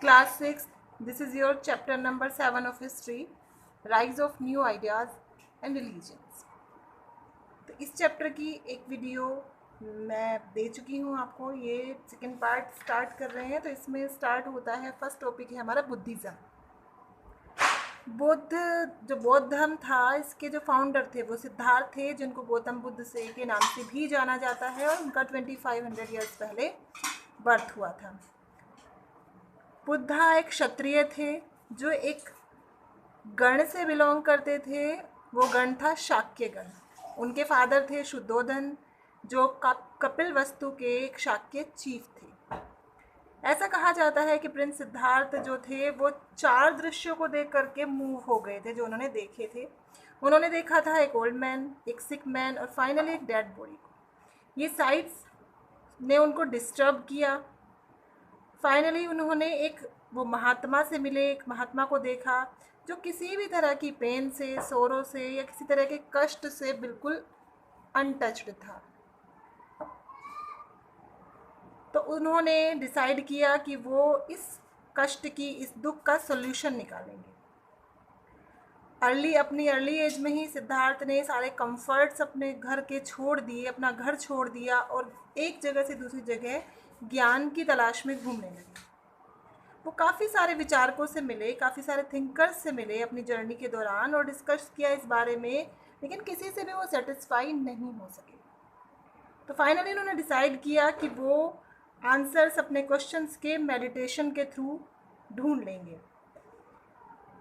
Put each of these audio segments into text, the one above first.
Class 6, this is your chapter number 7 of history, Rise of New Ideas and Religions. तो इस chapter की एक video मैं दे चुकी हूँ आपको। ये सेकेंड पार्ट स्टार्ट कर रहे हैं। तो इसमें स्टार्ट होता है, फर्स्ट टॉपिक है हमारा बुद्धिज़्म। जो बौद्ध धर्म था, इसके जो फाउंडर थे वो सिद्धार्थ थे, जिनको गौतम बुद्ध से के नाम से भी जाना जाता है, और उनका 2500 ईयर्स पहले बर्थ हुआ था। बुद्धा एक क्षत्रिय थे जो एक गण से बिलोंग करते थे। वो गण था शाक्य गण। उनके फादर थे शुद्धोधन, जो कपिल वस्तु के एक शाक्य चीफ थे। ऐसा कहा जाता है कि प्रिंस सिद्धार्थ जो थे वो 4 दृश्यों को देख करके मूव हो गए थे, जो उन्होंने देखे थे। उन्होंने देखा था एक ओल्ड मैन, एक सिक मैन और फाइनली एक डेड बॉडी को। ये साइट्स ने उनको डिस्टर्ब किया। फाइनली उन्होंने वो महात्मा से मिले, एक महात्मा को देखा जो किसी भी तरह की पेन से, सोरो से या किसी तरह के कष्ट से बिल्कुल अनटच्ड था। तो उन्होंने डिसाइड किया कि वो इस कष्ट की, इस दुख का सॉल्यूशन निकालेंगे। अपनी अर्ली एज में ही सिद्धार्थ ने सारे कंफर्ट्स अपने घर के छोड़ दिए, अपना घर छोड़ दिया और एक जगह से दूसरी जगह ज्ञान की तलाश में घूमने लगे। वो काफ़ी सारे विचारकों से मिले, काफ़ी सारे थिंकर्स से मिले अपनी जर्नी के दौरान और डिस्कस किया इस बारे में, लेकिन किसी से भी वो सेटिस्फाई नहीं हो सके। तो फाइनली उन्होंने डिसाइड किया कि वो आंसर्स अपने क्वेश्चंस के मेडिटेशन के थ्रू ढूंढ लेंगे।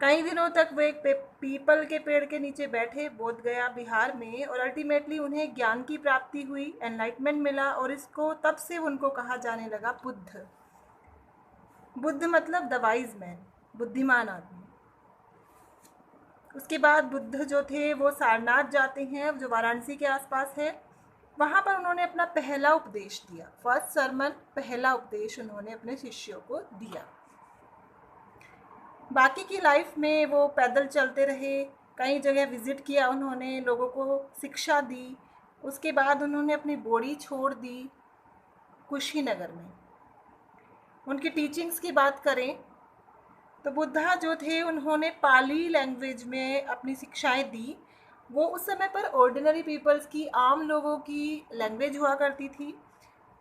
कई दिनों तक वो एक पीपल के पेड़ के नीचे बैठे बोध गया बिहार में, और अल्टीमेटली उन्हें ज्ञान की प्राप्ति हुई, एनलाइटमेंट मिला, और इसको तब से उनको कहा जाने लगा बुद्ध। बुद्ध मतलब द वाइज मैन, बुद्धिमान आदमी। उसके बाद बुद्ध जो थे वो सारनाथ जाते हैं, जो वाराणसी के आसपास है। वहाँ पर उन्होंने अपना पहला उपदेश दिया, फर्स्ट सरमन, पहला उपदेश उन्होंने अपने शिष्यों को दिया। बाकी की लाइफ में वो पैदल चलते रहे, कई जगह विज़िट किया उन्होंने, लोगों को शिक्षा दी। उसके बाद उन्होंने अपनी बॉडी छोड़ दी कुशीनगर में। उनकी टीचिंग्स की बात करें तो बुद्धा जो थे उन्होंने पाली लैंग्वेज में अपनी शिक्षाएं दी। वो उस समय पर ऑर्डिनरी पीपल्स की, आम लोगों की लैंग्वेज हुआ करती थी,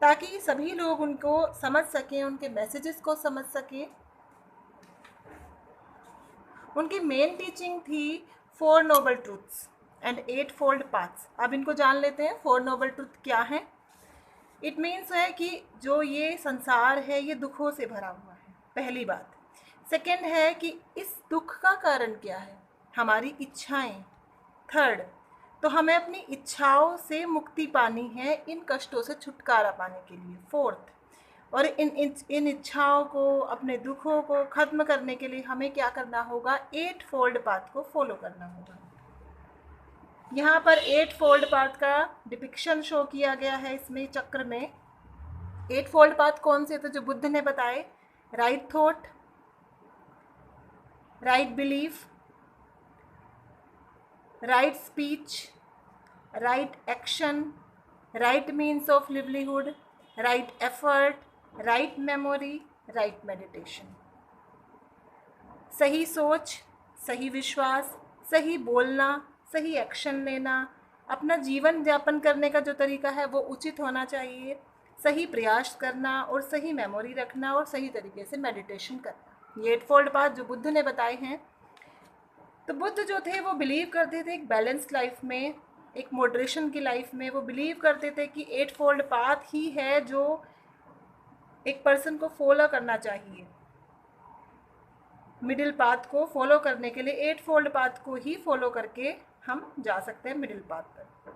ताकि सभी लोग उनको समझ सकें, उनके मैसेजेस को समझ सकें। उनकी मेन टीचिंग थी 4 noble truths and 8 fold paths. अब इनको जान लेते हैं, 4 नोबल ट्रूथ क्या है। इट मीन्स है कि जो ये संसार है ये दुखों से भरा हुआ है, पहली बात। सेकेंड है कि इस दुख का कारण क्या है, हमारी इच्छाएं। थर्ड, तो हमें अपनी इच्छाओं से मुक्ति पानी है, इन कष्टों से छुटकारा पाने के लिए। फोर्थ, और इन इच्छाओं को, अपने दुखों को ख़त्म करने के लिए हमें क्या करना होगा, 8 फोल्ड पाथ को फॉलो करना होगा। यहाँ पर 8 फोल्ड पाथ का डिपिक्शन शो किया गया है इसमें चक्र में। 8 फोल्ड पाथ कौन से थे जो बुद्ध ने बताए? Right thought, right belief, right speech, right action, right means of livelihood, right effort, write memory, right meditation. सही सोच, सही विश्वास, सही बोलना, सही एक्शन लेना, अपना जीवन यापन करने का जो तरीका है वो उचित होना चाहिए, सही प्रयास करना और सही मेमोरी रखना और सही तरीके से मेडिटेशन करना। ये 8 फोल्ड पाथ जो बुद्ध ने बताए हैं। तो बुद्ध जो थे वो बिलीव करते थे एक बैलेंस्ड लाइफ में, एक मॉडरेशन की लाइफ में। वो बिलीव करते थे कि 8 फोल्ड पाथ ही है जो एक पर्सन को फॉलो करना चाहिए। मिडिल पाथ को फॉलो करने के लिए 8 फोल्ड पाथ को ही फॉलो करके हम जा सकते हैं मिडिल पाथ पर।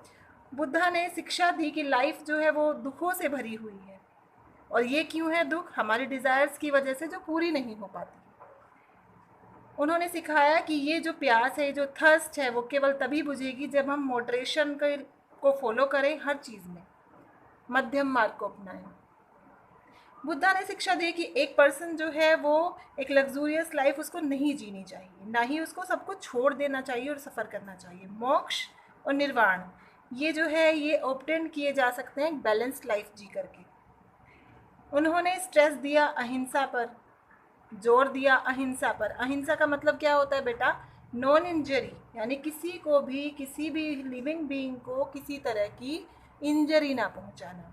बुद्धा ने शिक्षा दी कि लाइफ जो है वो दुखों से भरी हुई है, और ये क्यों है दुख? हमारी डिज़ायर्स की वजह से जो पूरी नहीं हो पाती। उन्होंने सिखाया कि ये जो प्यास है, जो थर्स्ट है, वो केवल तभी बुझेगी जब हम मॉडरेशन को फॉलो करें, हर चीज़ में मध्यम मार्ग को अपनाएं। बुद्धा ने शिक्षा दी कि एक पर्सन जो है वो एक लग्जूरियस लाइफ उसको नहीं जीनी चाहिए, ना ही उसको सब कुछ छोड़ देना चाहिए और सफ़र करना चाहिए। मोक्ष और निर्वाण ये जो है ये ऑब्टेन किए जा सकते हैं बैलेंस्ड लाइफ जी करके। उन्होंने स्ट्रेस दिया अहिंसा पर, जोर दिया अहिंसा पर। अहिंसा का मतलब क्या होता है बेटा? नॉन इंजरी, यानी किसी को भी, किसी भी लिविंग बीइंग को किसी तरह की इंजरी ना पहुंचाना।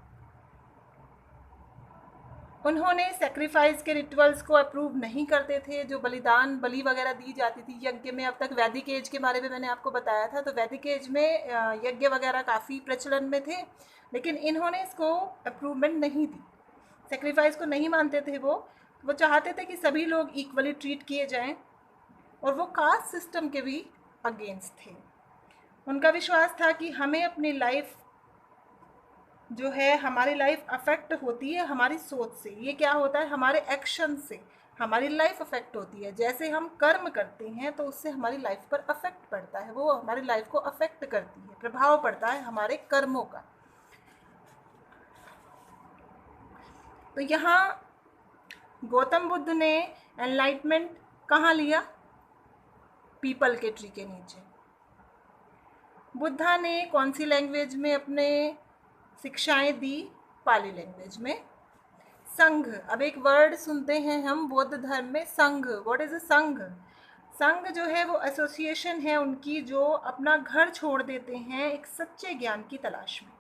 उन्होंने सेक्रीफाइस के रिचुअल्स को अप्रूव नहीं करते थे, जो बलिदान, बलि वगैरह दी जाती थी यज्ञ में। अब तक वैदिक एज के बारे में मैंने आपको बताया था, तो वैदिक एज में यज्ञ वगैरह काफ़ी प्रचलन में थे, लेकिन इन्होंने इसको अप्रूवमेंट नहीं दी, सेक्रीफाइस को नहीं मानते थे। वो चाहते थे कि सभी लोग इक्वली ट्रीट किए जाएं, और वो कास्ट सिस्टम के भी अगेंस्ट थे। उनका विश्वास था कि हमें अपनी लाइफ जो है, हमारी लाइफ अफेक्ट होती है हमारी सोच से। ये क्या होता है? हमारे एक्शन से हमारी लाइफ अफेक्ट होती है। जैसे हम कर्म करते हैं तो उससे हमारी लाइफ पर अफेक्ट पड़ता है, वो हमारी लाइफ को अफेक्ट करती है, प्रभाव पड़ता है हमारे कर्मों का। तो यहाँ गौतम बुद्ध ने एनलाइटमेंट कहाँ लिया? पीपल के ट्री के नीचे। बुद्धा ने कौन सी लैंग्वेज में अपने शिक्षाएं दी? पाली लैंग्वेज में। संघ, अब एक वर्ड सुनते हैं हम बौद्ध धर्म में, संघ। व्हाट इज अ संघ? संघ जो है वो एसोसिएशन है उनकी, जो अपना घर छोड़ देते हैं एक सच्चे ज्ञान की तलाश में।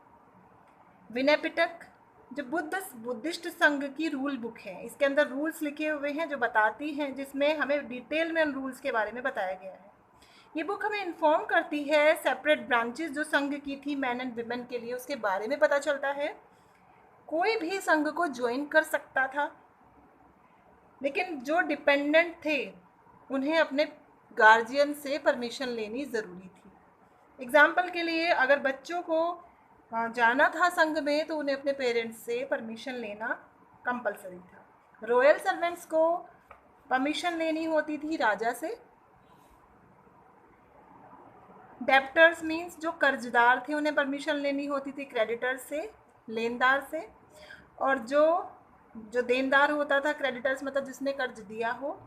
विनय पिटक जो बुद्धिस्ट संघ की रूल बुक है, इसके अंदर रूल्स लिखे हुए हैं जो बताती हैं, जिसमें हमें डिटेल में उन रूल्स के बारे में बताया गया है। ये बुक हमें इन्फॉर्म करती है सेपरेट ब्रांचेस जो संघ की थी मैन एंड विमेन के लिए, उसके बारे में पता चलता है। कोई भी संघ को ज्वाइन कर सकता था, लेकिन जो डिपेंडेंट थे उन्हें अपने गार्जियन से परमिशन लेनी ज़रूरी थी। एग्जाम्पल के लिए, अगर बच्चों को जाना था संघ में तो उन्हें अपने पेरेंट्स से परमिशन लेना कंपलसरी था। रॉयल सर्वेंट्स को परमिशन लेनी होती थी राजा से। डेप्टर्स मीन्स जो कर्जदार थे उन्हें परमिशन लेनी होती थी क्रेडिटर्स से, लेनदार से। और जो देनदार होता था, क्रेडिटर्स मतलब जिसने कर्ज दिया हो।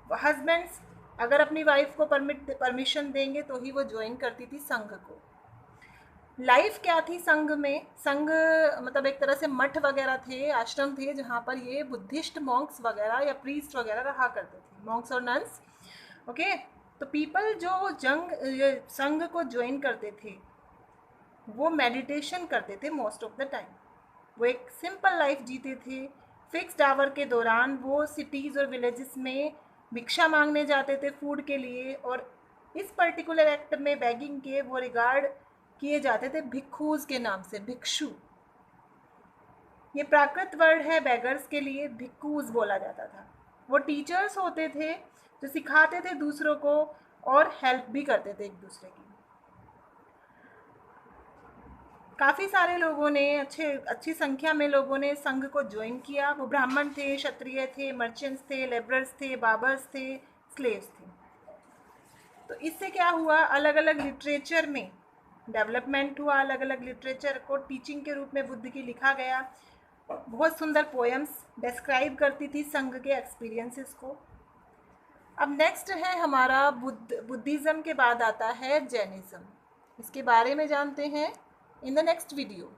हस्बैंड्स अगर अपनी वाइफ को परमिशन देंगे तो ही वो ज्वाइन करती थी संघ को। लाइफ क्या थी संघ में? संघ मतलब एक तरह से मठ वगैरह थे, आश्रम थे, जहाँ पर ये बुद्धिस्ट मॉन्क्स वगैरह या प्रीस्ट वगैरह रहा करते थे, मॉन्क्स और नन्स। ओके, तो पीपल जो संघ को ज्वाइन करते थे वो मेडिटेशन करते थे मोस्ट ऑफ द टाइम। वो एक सिंपल लाइफ जीते थे। फिक्स्ड आवर के दौरान वो सिटीज़ और विलेजेस में भिक्षा मांगने जाते थे फूड के लिए, और इस पर्टिकुलर एक्ट में बैगिंग के वो रिगार्ड किए जाते थे भिक्षुज के नाम से, भिक्षु। ये प्राकृत वर्ड है बेगर्स के लिए, भिक्षुज बोला जाता था। वो टीचर्स होते थे जो सिखाते थे दूसरों को और हेल्प भी करते थे एक दूसरे की। काफ़ी सारे लोगों ने, अच्छी संख्या में लोगों ने संघ को ज्वाइन किया। वो ब्राह्मण थे, क्षत्रिय थे, मर्चेंट्स थे, लेबरर्स थे, बाबर्स थे, स्लेव्स थे। तो इससे क्या हुआ? अलग अलग लिटरेचर में डेवलपमेंट हुआ, अलग अलग लिटरेचर को टीचिंग के रूप में बुद्ध की लिखा गया। बहुत सुंदर पोएम्स डिस्क्राइब करती थी संघ के एक्सपीरियंसेस को। अब नेक्स्ट है हमारा बुद्धिज़्म के बाद आता है जैनिज़्म। इसके बारे में जानते हैं इन द नेक्स्ट वीडियो।